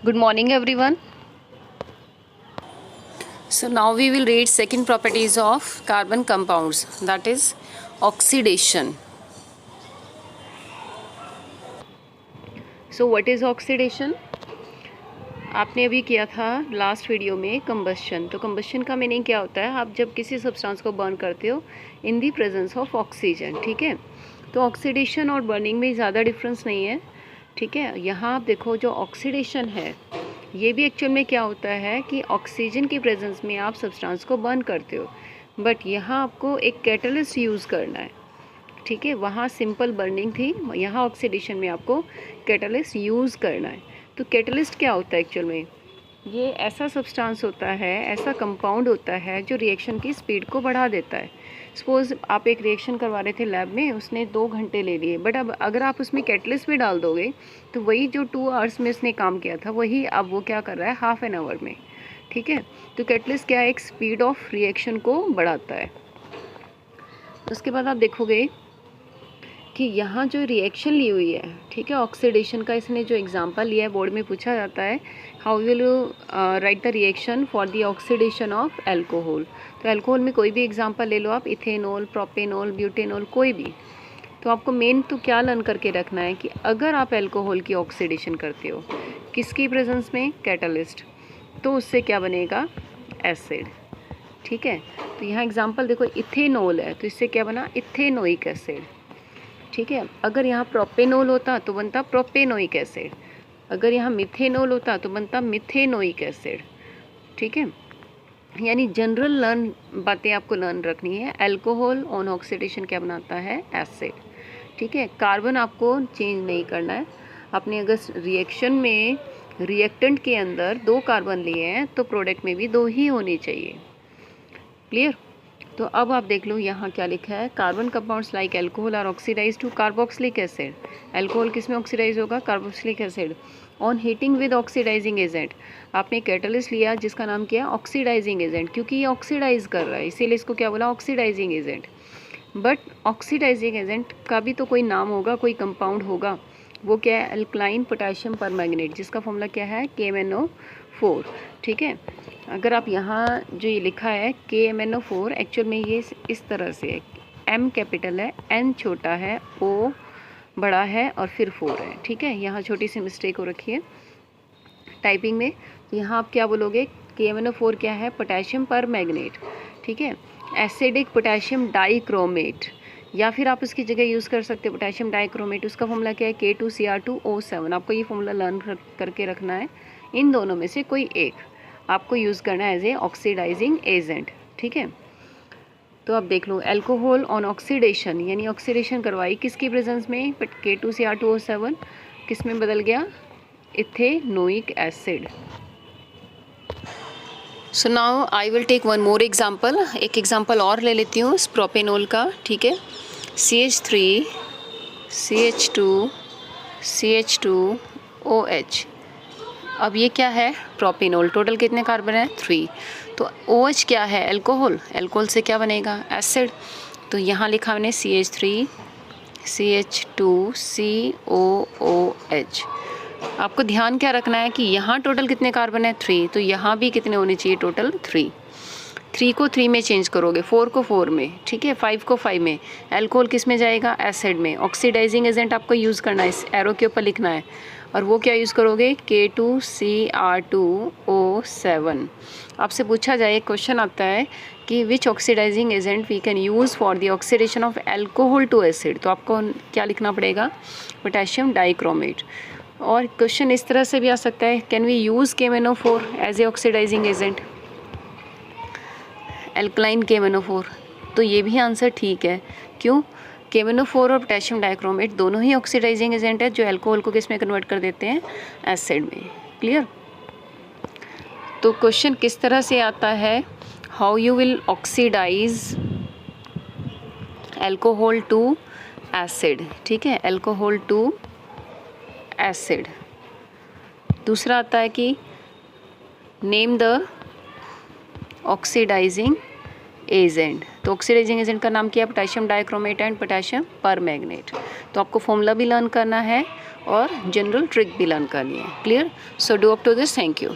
Good morning everyone. So now we will read second properties of carbon compounds, that is oxidation. So what is oxidation? आपने अभी किया था last video में combustion. तो combustion का meaning क्या होता है? आप जब किसी सब्सटेंस को बर्न करते हो इन दी प्रेजेंस ऑफ ऑक्सीजन. ठीक है, तो ऑक्सीडेशन और बर्निंग में ज़्यादा डिफरेंस नहीं है. ठीक है, यहाँ आप देखो जो ऑक्सीडेशन है ये भी एक्चुअल में क्या होता है कि ऑक्सीजन की प्रेजेंस में आप सब्सटेंस को बर्न करते हो, बट यहाँ आपको एक कैटलिस्ट यूज़ करना है. ठीक है, वहाँ सिंपल बर्निंग थी, यहाँ ऑक्सीडेशन में आपको कैटलिस्ट यूज़ करना है. तो कैटलिस्ट क्या होता है एक्चुअल में? ये ऐसा सब्सटेंस होता है, ऐसा कंपाउंड होता है जो रिएक्शन की स्पीड को बढ़ा देता है. सपोज़ आप एक रिएक्शन करवा रहे थे लैब में, उसने 2 घंटे ले लिए, बट अब अगर आप उसमें कैटलिस्ट भी डाल दोगे तो वही जो 2 आवर्स में उसने काम किया था वही अब वो क्या कर रहा है हाफ एन आवर में. ठीक है, तो कैटलिस्ट क्या है, एक स्पीड ऑफ रिएक्शन को बढ़ाता है. उसके बाद आप देखोगे कि यहाँ जो रिएक्शन ली हुई है, ठीक है, ऑक्सीडेशन का इसने जो एग्जांपल लिया है बोर्ड में पूछा जाता है how will you right the reaction for the oxidation of alcohol. तो एल्कोहल में कोई भी एग्जांपल ले लो आप, इथेनॉल, प्रोपेनॉल, ब्यूटेनॉल, कोई भी. तो आपको मेन तो क्या लर्न करके रखना है कि अगर आप एल्कोहल की ऑक्सीडेशन करते हो किसकी प्रेजेंस में, कैटलिस्ट, तो उससे क्या बनेगा, एसिड. ठीक है, तो यहाँ एग्जाम्पल देखो, इथेनॉल है तो इससे क्या बना, इथेनोइक एसिड. ठीक है, अगर यहाँ प्रोपेनॉल होता तो बनता प्रोपेनोइक एसिड, अगर यहाँ मिथेनॉल होता तो बनता मिथेनोइक एसिड. ठीक है, यानी जनरल लर्न बातें आपको लर्न रखनी है. अल्कोहल ऑन ऑक्सीडेशन क्या बनाता है, एसिड. ठीक है, कार्बन आपको चेंज नहीं करना है. आपने अगर रिएक्शन में रिएक्टेंट के अंदर 2 कार्बन लिए हैं तो प्रोडक्ट में भी 2 ही होने चाहिए. क्लियर? तो अब आप देख लो यहाँ क्या लिखा है, carbon compounds like alcohol are oxidise to carboxylic acid. Alcohol किस में ऑक्सीडाइज होगा, carboxylic acid. On heating with oxidising agent, आपने कैटलिस्ट लिया जिसका नाम क्या है, ऑक्सीडाइजिंग एजेंट, क्योंकि ये ऑक्सीडाइज कर रहा है इसीलिए इसको क्या बोला, oxidising agent. But oxidising agent का भी तो कोई नाम होगा, कोई कंपाउंड होगा. वो क्या है, अल्कलाइन पोटेशियम परमैंगनेट, जिसका फॉर्मूला क्या है, KMnO4. ठीक है, अगर आप यहाँ जो ये लिखा है KMnO4, एक्चुअल में ये इस तरह से है, M कैपिटल है, N छोटा है, O बड़ा है और फिर 4 है. ठीक है, यहाँ छोटी सी मिस्टेक हो रखी है टाइपिंग में. तो यहाँ आप क्या बोलोगे, KMnO4 क्या है, पोटेशियम परमैंगनेट. ठीक है, एसिडिक पोटेशियम डाइक्रोमेट, या फिर आप उसकी जगह यूज़ कर सकते हैं पोटेशियम डाइक्रोमेट. उसका फॉर्मूला क्या है, K2Cr2O7. आपको ये फॉर्मूला लर्न करके रखना है. इन दोनों में से कोई एक आपको यूज़ करना है एज ए ऑक्सीडाइजिंग एजेंट. ठीक है, तो अब देख लो, एल्कोहल ऑन ऑक्सीडेशन, यानी ऑक्सीडेशन करवाई किसकी प्रेजेंस में, बट K2Cr2O7 किस में बदल गया, ethanoic acid. So now I will take one more example. एक एग्जाम्पल और ले लेती हूँ प्रोपेनॉल का. ठीक है, CH3 CH2 CH2OH. अब ये क्या है, प्रोपेनॉल. टोटल कितने कार्बन है, 3. तो OH क्या है, एल्कोहल. एल्कोहल से क्या बनेगा, एसिड. तो यहाँ लिखा मैंने CH3 CH2 COOH. आपको ध्यान क्या रखना है कि यहाँ टोटल कितने कार्बन है, 3. तो यहाँ भी कितने होने चाहिए, टोटल 3. 3 को 3 में चेंज करोगे, 4 को 4 में. ठीक है, 5 को 5 में. एल्कोहल किस में जाएगा, एसिड में. ऑक्सीडाइजिंग एजेंट आपको यूज़ करना है, इस एरो के ऊपर लिखना है. और वो क्या यूज़ करोगे, K2Cr2O7. आपसे पूछा जाए, क्वेश्चन आता है कि which oxidising agent we can use for the oxidation of alcohol to acid. तो आपको क्या लिखना पड़ेगा, पोटेशियम डाइक्रोमेट. और क्वेश्चन इस तरह से भी आ सकता है, can we use KMnO4 as a oxidising agent, alkaline KMnO4. तो ये भी आंसर ठीक है. क्यों, KMnO4 और पोटेशियम डाइक्रोमेट दोनों ही ऑक्सीडाइजिंग एजेंट है जो एल्कोहल को किस में कन्वर्ट कर देते हैं, एसिड में. क्लियर? तो क्वेश्चन किस तरह से आता है, how you will oxidise alcohol to acid. ठीक है, एल्कोहल टू एसिड. दूसरा आता है कि नेम द ऑक्सीडाइजिंग एजेंट। तो ऑक्सीडाइजिंग एजेंट का नाम क्या है? Potassium dichromate and potassium permanganate. तो आपको फॉर्मूला भी लर्न करना है और जनरल ट्रिक भी लर्न करनी है। Clear? So do up to this. Thank you.